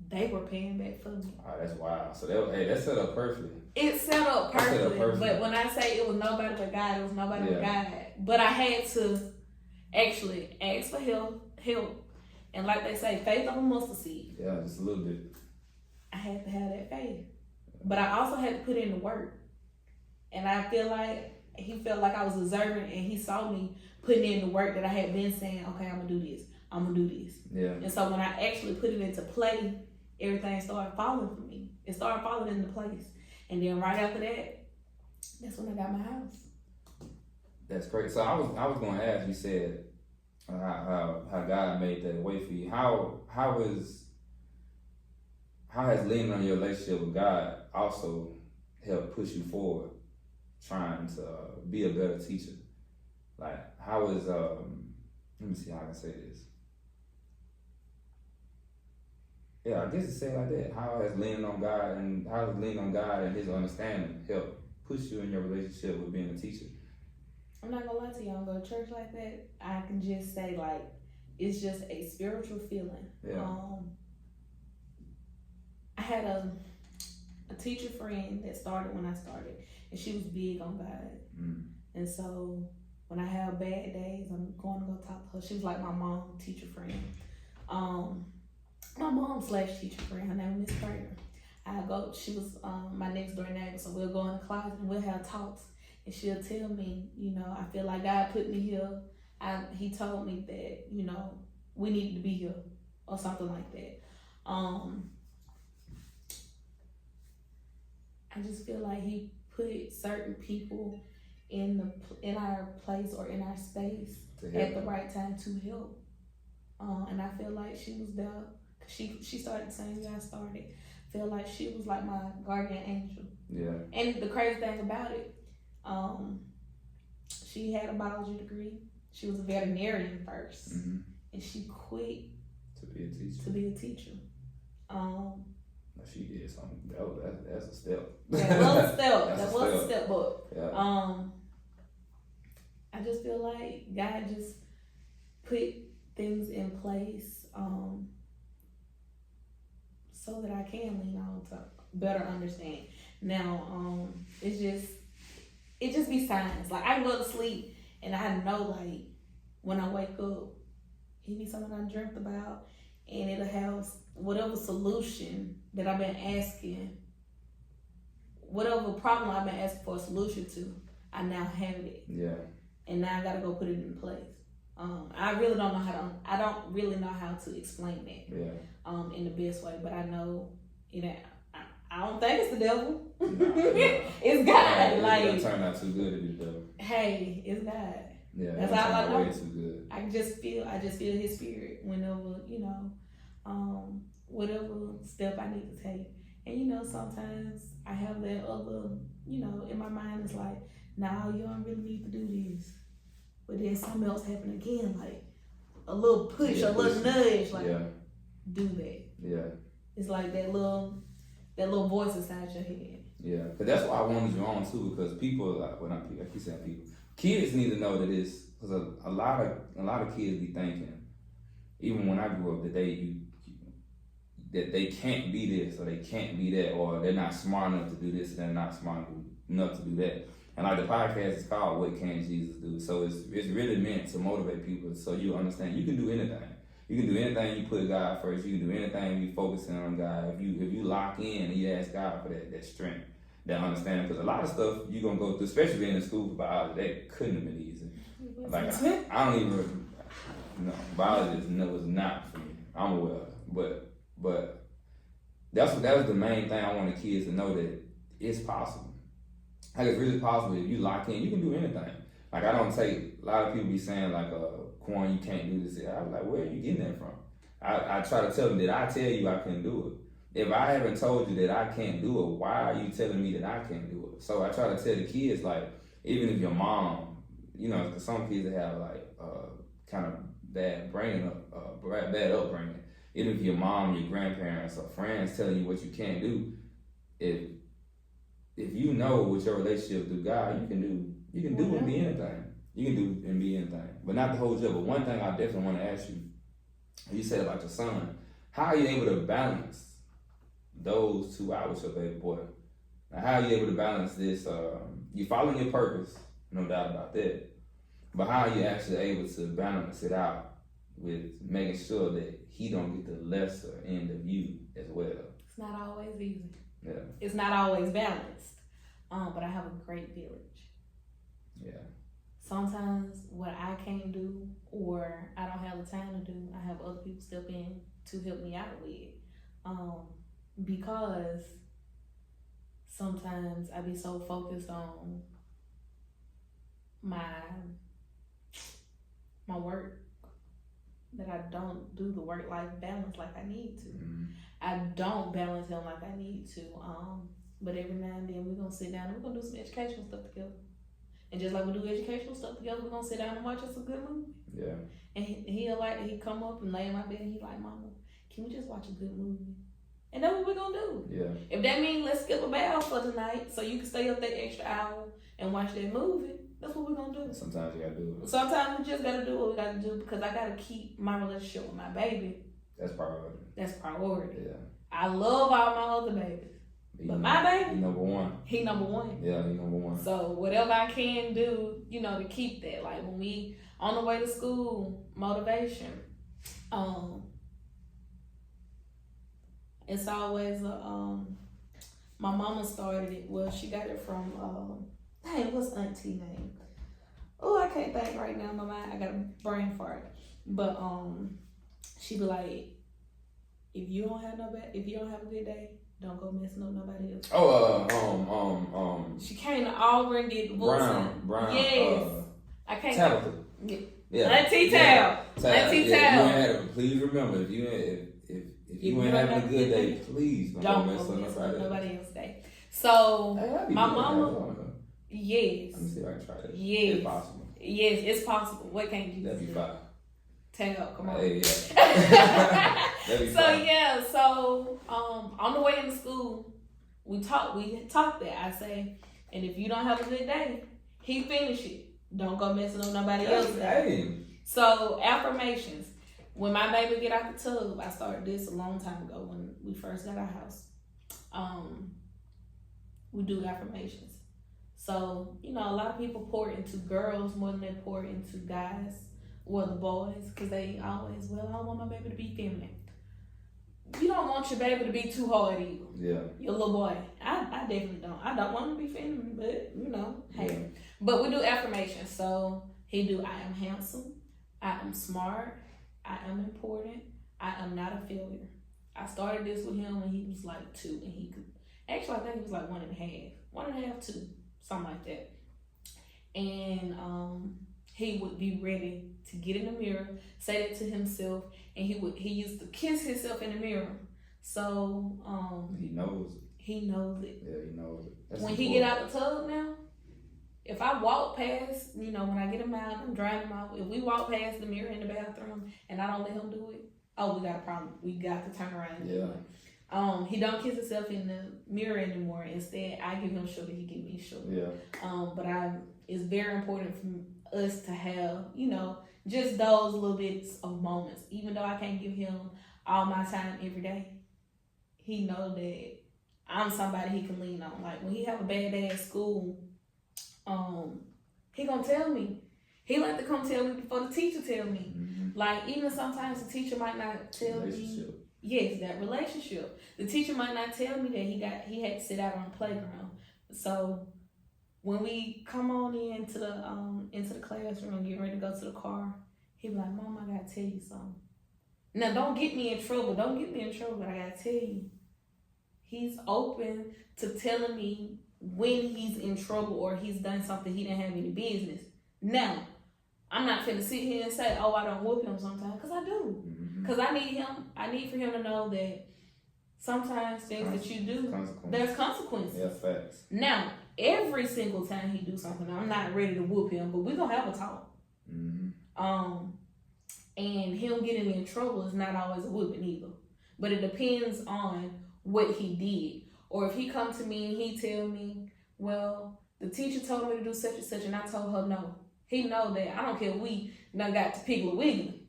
they were paying back for me. Oh, that's wild. So that set up perfectly. It set up perfectly, but when I say it was nobody but God, it was nobody but God. But I had to actually ask for help. And like they say, faith of a mustard seed. Yeah, just a little bit. I had to have that faith. But I also had to put in the work. And I feel like he felt like I was deserving, and he saw me putting in the work that I had been saying, okay, I'm going to do this. I'm going to do this. Yeah. And so when I actually put it into play, everything started falling for me. It started falling into place. And then right after that, that's when I got my house. That's great. So I was going to ask, you said how God made that way for you. How has leaning on your relationship with God also helped push you forward, trying to be a better teacher? Like, how is let me see how I can say this. Yeah, I guess to say it like that. How has leaning on God and His understanding helped push you in your relationship with being a teacher? I'm not gonna lie to you, I don't go to church like that. I can just say, like, it's just a spiritual feeling. Yeah. I had a teacher friend that started when I started, and she was big on God. And so when I have bad days, I'm going to go talk to her. She was like my mom teacher friend. My mom / teacher friend, her name is Miss Carter. She was my next door neighbor, so we'll go in the closet and we'll have talks. And she'll tell me, I feel like God put me here. He told me that, we needed to be here, or something like that. I just feel like He put certain people in our place or in our space at the right time to help. And I feel like she was there. She started the same year I started. I feel like she was like my guardian angel. Yeah. And the crazy thing about it, she had a biology degree. She was a veterinarian first, and she quit to be a teacher. She did something. That's a step. That was a step. That was a step, but yeah. I just feel like God just put things in place so that I can lean on better understand. Now, it just be signs. Like I can go to sleep and I know like when I wake up, it be something I dreamt about, and it'll have whatever solution that I've been asking, whatever problem I've been asking for a solution to, I now have it. Yeah. And now I gotta go put it in place. I really don't know I don't really know how to explain that. Yeah. In the best way, but I know I don't think it's the devil. No. It's God. Yeah, like it turned out too good to be the devil. Hey, it's God. Yeah, that's all I know. Way too good. I just feel His spirit whenever whatever step I need to take. And sometimes I have that other in my mind it's like, nah, you don't really need to do this. But then something else happen again, like a little push, a little nudge, like do that. Yeah. It's like that little voice inside your head. Yeah, because that's why I wanted you on too. Because people, not people, I keep saying people, kids need to know that it's because a lot of kids be thinking, even when I grew up, that they can't be this or they can't be that, or they're not smart enough to do this and they're not smart enough to do that. And like the podcast is called "What Can Jesus Do?" So it's really meant to motivate people so you understand you can do anything. You can do anything you put God first. You can do anything you focusing on God. If you lock in and you ask God for that strength, that understanding, because a lot of stuff you're gonna go through, especially being in school for biology, that couldn't have been easy. Like I don't even biology was not for me. I'm aware, but that was the main thing I wanted kids to know, that it's possible. Like it's really possible if you lock in, you can do anything. Like I don't take, a lot of people be saying like, Quan, you can't do this. I was like, where are you getting that from? I try to tell them that I tell you I can do it. If I haven't told you that I can't do it, why are you telling me that I can't do it? So I try to tell the kids, like, even if your mom, because some kids have like kind of bad bad upbringing. Even if your mom, your grandparents, or friends telling you what you can't do, if you know with your relationship with God, you can do and be anything. You can do and be anything, but not to hold you up. But one thing I definitely want to ask you said about your son, how are you able to balance those 2 hours with your baby boy? Now, how are you able to balance this? You following your purpose, no doubt about that. But how are you actually able to balance it out with making sure that he don't get the lesser end of you as well? It's not always easy. Yeah. It's not always balanced. But I have a great village. Yeah. Sometimes what I can't do or I don't have the time to do, I have other people step in to help me out with. Because sometimes I be so focused on my work that I don't do the work-life balance like I need to. Mm-hmm. I don't balance him like I need to. But every now and then we're gonna sit down and we're gonna do some educational stuff together. And just like we do educational stuff together, we're gonna sit down and watch us a good movie. Yeah. And he come up and lay in my bed and he like, Mama, can we just watch a good movie? And that's what we're gonna do. Yeah. If that means let's skip a bath for tonight so you can stay up that extra hour and watch that movie, that's what we're gonna do. Sometimes you gotta do it. Sometimes we just gotta do what we gotta do because I gotta keep my relationship with my baby. That's priority. That's priority. Yeah. I love all my other babies. But my baby, he number one. He number one. Yeah, he number one. So whatever I can do, to keep that. Like when we on the way to school, motivation. It's always my mama started it. Well, she got it from what's auntie name? Oh, I can't think right now in my mind. I got a brain fart. But she be like, if you don't have a good day, don't go messing up nobody else. She came to Auburn, did the Brown. Yes. I can't. Tabitha. Yeah. Auntie Tal. Auntie Tal. Please remember, if you ain't having a good day, please don't mess up nobody else's day. So my mama. Yes. Let me see if I can try that. Yes. It's possible. Yes, it's possible. What can't you do? That'd be fine. Tell, come on. Hey, yeah. So on the way into school, we talked that. I say, and if you don't have a good day, he finish it. Don't go messing up nobody else's day. So affirmations. When my baby get out the tub, I started this a long time ago when we first got our house. we do affirmations. So, you know, a lot of people pour into girls more than they pour into guys, or the boys, because they always, well, I don't want my baby to be feminine. You don't want your baby to be too hard either. Yeah. Your little boy. I definitely don't. I don't want him to be feminine, but, you know, hey. Yeah. But we do affirmations. So he do, I am handsome, I am smart, I am important, I am not a failure. I started this with him when he was like 2, and he could, actually I think he was like 1.5, 1.5, 2, something like that. And he would be ready to get in the mirror, say that to himself, and he used to kiss himself in the mirror. So he knows it. He knows it. Yeah, he knows it. That's when important. he get out the tub now, if I walk past, you know, when I get him out, I'm drying him out. If we walk past the mirror in the bathroom and I don't let him do it, oh, we got a problem. We got to turn around and do it. He don't kiss himself in the mirror anymore. Instead, I give him sugar, he give me sugar. Yeah. But it's very important for us to have, you know, just those little bits of moments. Even though I can't give him all my time every day, he knows that I'm somebody he can lean on. Like when he have a bad day at school, he gonna tell me. He like to come tell me before the teacher tell me. Mm-hmm. Like even sometimes the teacher might not tell me. Yes, that relationship. The teacher might not tell me that he had to sit out on the playground. So when we come on into the classroom, getting ready to go to the car, he be like, "Mom, I gotta tell you something." Now don't get me in trouble. Don't get me in trouble, but I gotta tell you. He's open to telling me when he's in trouble or he's done something he didn't have any business. Now, I'm not finna sit here and say, oh, I don't whoop him sometimes, because I do. Because I need for him to know that sometimes things that you do, there's consequences. Yeah, facts. Now, every single time he do something, I'm not ready to whoop him, but we're going to have a talk. Mm-hmm. And him getting in trouble is not always a whooping either. But it depends on what he did. Or if he come to me and he tell me, well, the teacher told me to do such and such and I told her no. He know that I don't care if we done got to Piggly Wiggly.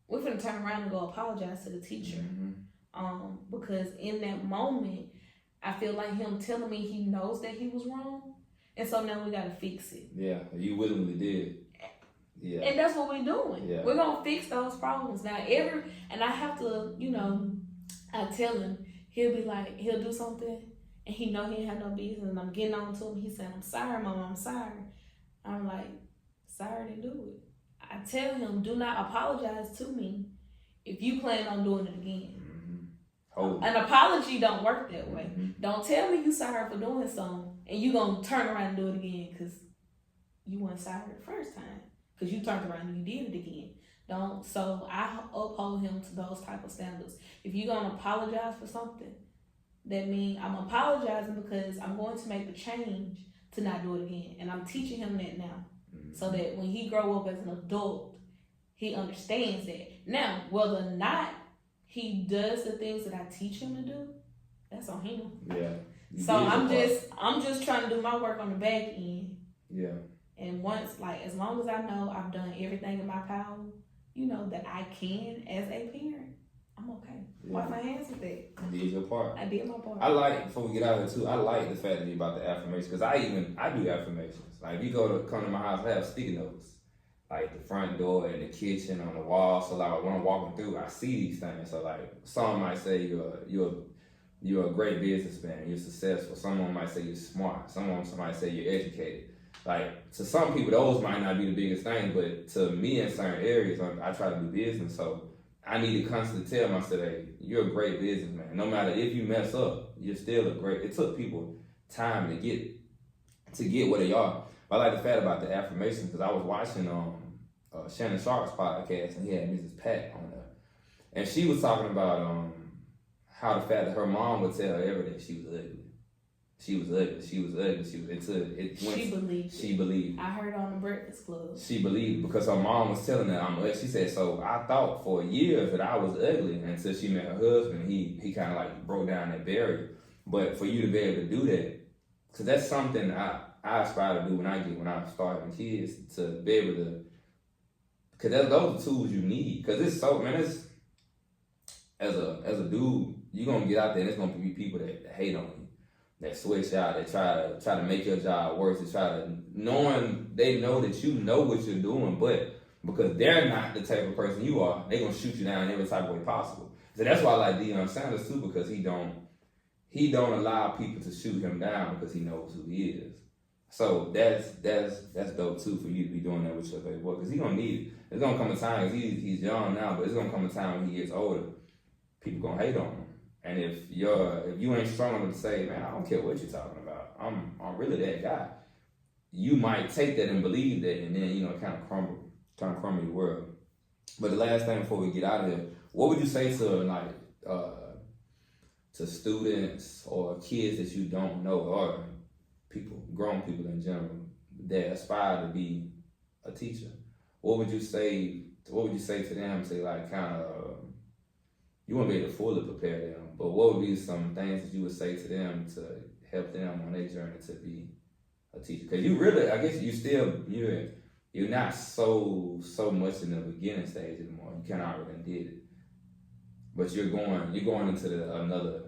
We're finna turn around and go apologize to the teacher. Mm-hmm. Because in that moment, I feel like him telling me he knows that he was wrong. And so now we gotta fix it. Yeah, you willingly did. Yeah. And that's what we're doing. Yeah. We're gonna fix those problems. Now and I have to, you know, I tell him, he'll be like, he'll do something and he know he ain't have no business and I'm getting on to him. He said, I'm sorry, Mama, I'm sorry. I'm like, sorry to do it. I tell him, do not apologize to me if you plan on doing it again. Mm-hmm. An apology don't work that way. Mm-hmm. Don't tell me you sorry for doing something and you gonna turn around and do it again because you weren't sorry the first time. Because you turned around and you did it again. So I uphold him to those type of standards. If you're gonna apologize for something, that means I'm apologizing because I'm going to make the change to not do it again. And I'm teaching him that now. Mm-hmm. So that when he grow up as an adult, he understands that. Now, whether or not he does the things that I teach him to do, that's on him. Yeah. So I'm just trying to do my work on the back end. Yeah. And once, as long as I know I've done everything in my power, you know, that I can as a parent, I'm okay. Yeah. Wash my hands with that. You did your part. I did my part. I like, before we get out of it too, I like the fact that you about the affirmations, because I do affirmations. Like, if you come to my house, I have sticky notes. Like, the front door and the kitchen on the wall, so like, when I'm walking through, I see these things. So like, someone might say you're a great businessman, you're successful. Someone might say you're smart. Someone might say you're educated. Like, to some people, those might not be the biggest thing, but to me in certain areas, I try to do business, so I need to constantly tell myself, hey, you're a great businessman. No matter if you mess up, you're still it took people time to get where they are. But I like the fact about the affirmation, because I was watching Shannon Sharp's podcast, and he had Mrs. Pat on there. And she was talking about how the fact that her mom would tell her every day she was ugly. She was ugly. She believed. I heard on the Breakfast Club. She believed because her mom was telling her I'm ugly. She said, so I thought for years that I was ugly until she met her husband. He kind of like broke down that barrier. But for you to be able to do that, because that's something I aspire to do when I start having kids, to be able to, because those are tools you need. Because it's so, man, it's, as a dude, you're gonna get out there and there's gonna be people that hate on you, that switch out, that try to make your job worse, that try to knowing they know that you know what you're doing, but because they're not the type of person you are, they're gonna shoot you down in every type of way possible. So that's why I like Deion Sanders too, because he don't allow people to shoot him down because he knows who he is. So that's dope too for you to be doing that with your baby boy, because he gonna need it. There's gonna come a time, he's young now, but it's gonna come a time when he gets older, people gonna hate on him. And if you ain't strong enough to say, man, I don't care what you're talking about, I'm really that guy, you might take that and believe that, and then kind of crumble your world. But the last thing before we get out of here, what would you say to to students or kids that you don't know, or grown people in general, that aspire to be a teacher? What would you say to them? Say like you won't be able to fully prepare them, but what would be some things that you would say to them to help them on their journey to be a teacher? Because you really, I guess you're not so much in the beginning stage anymore. You kind of already did it, but you're going into another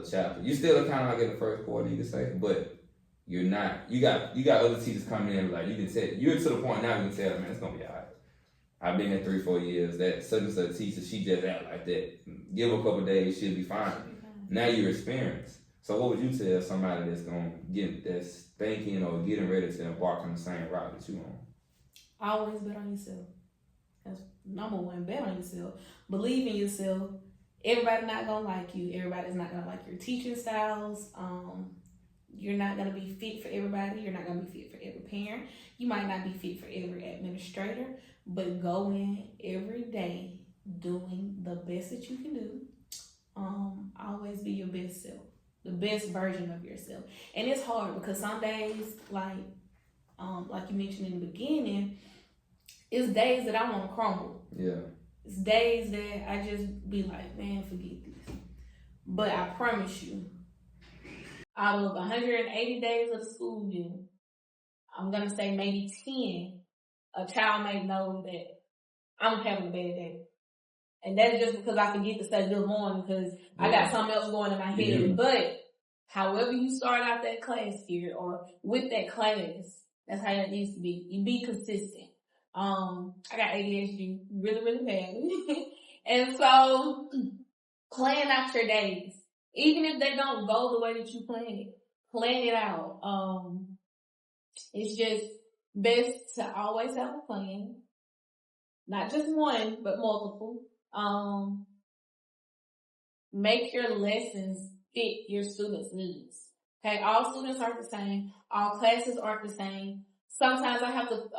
chapter. You still kind of like in the first quarter, you could say, but you're not. You got other teachers coming in, like you can tell. You're to the point now you can tell, man, it's gonna be alright. I've been here 3-4 years. That such and such teacher, she just act like that. Give her a couple of days, she'll be fine. Now you're experienced. So what would you tell somebody that's thinking or getting ready to embark on the same route that you on? Always bet on yourself. That's number one. Bet on yourself. Believe in yourself. Everybody's not gonna like you. Everybody's not gonna like your teaching styles. You're not gonna be fit for everybody. You're not gonna be fit for every parent. You might not be fit for every administrator. But go in every day doing the best that you can do. Always be your best self, the best version of yourself. And it's hard because some days, like you mentioned in the beginning, it's days that I want to crumble. Yeah. It's days that I just be like, man, forget this. But I promise you, out of 180 days of the school year, I'm gonna say maybe 10. A child may know that I'm having a bad day. And that's just because I forget to say good morning because I got something else going in my head. Yeah. But however you start out that class year or with that class, that's how it needs to be. You be consistent. I got ADHD really, really bad. And so plan out your days. Even if they don't go the way that you plan it out. It's just best to always have a plan. Not just one, but multiple. Make your lessons fit your students' needs. Okay, all students aren't the same. All classes aren't the same. Sometimes I have to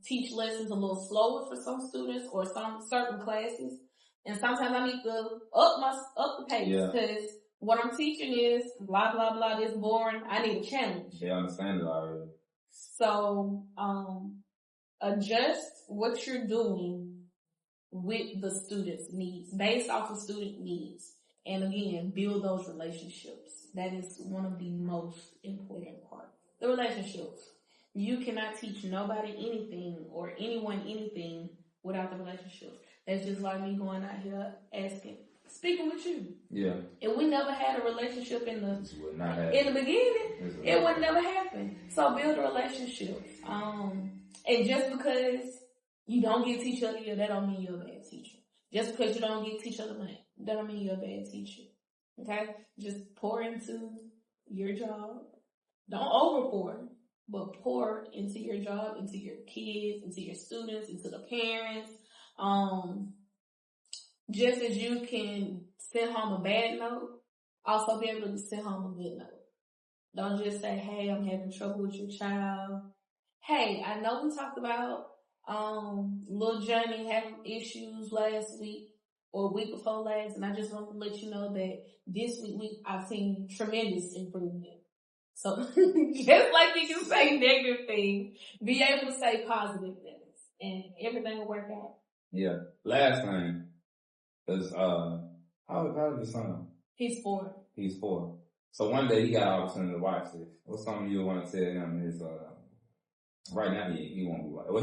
teach lessons a little slower for some students or some certain classes. And sometimes I need to up the pace because what I'm teaching is blah, blah, blah, this boring. I need a challenge. They understand it already. So, adjust what you're doing with the student's needs, based off of student needs. And again, build those relationships. That is one of the most important parts. The relationships. You cannot teach nobody anything or anyone anything without the relationships. That's just like me going out here speaking with you. Yeah. If we never had a relationship in the beginning, it would never happen. So build a relationship. And just because you don't get each other, that don't mean you're a bad teacher. Just because you don't get each other money, that don't mean you're a bad teacher. Okay? Just pour into your job. Don't over pour, but pour into your job, into your kids, into your students, into the parents. Just as you can send home a bad note, also be able to send home a good note. Don't just say, hey, I'm having trouble with your child. Hey, I know we talked about little Johnny having issues last week or week before last, and I just want to let you know that this week I've seen tremendous improvement. So just like you can say negative things, be able to say positive things, and everything will work out. Yeah. Last thing is how old is your son? He's 4. He's 4. So one day he got an opportunity to watch this. What's something you want to tell him is right now he won't be watching. Well,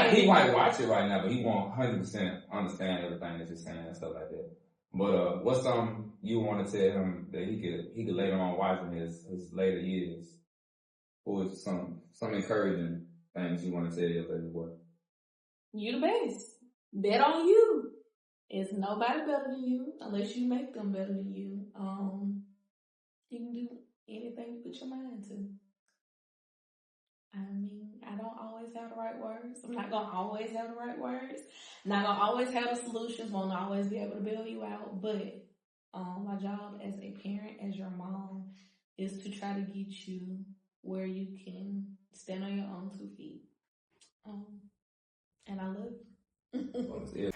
he might watch it right now, but he won't 100% understand everything that you're saying and stuff like that. But what's something you want to tell him that he could later on watch in his later years? Or some encouraging things you want to tell your baby boy? You the best. Bet on you. It's nobody better than you unless you make them better than you. You can do anything you put your mind to. I mean, I don't always have the right words. I'm not going to always have the right words. Not going to always have the solutions. Won't always be able to bail you out. But my job as a parent, as your mom, is to try to get you where you can stand on your own 2 feet. And I love you.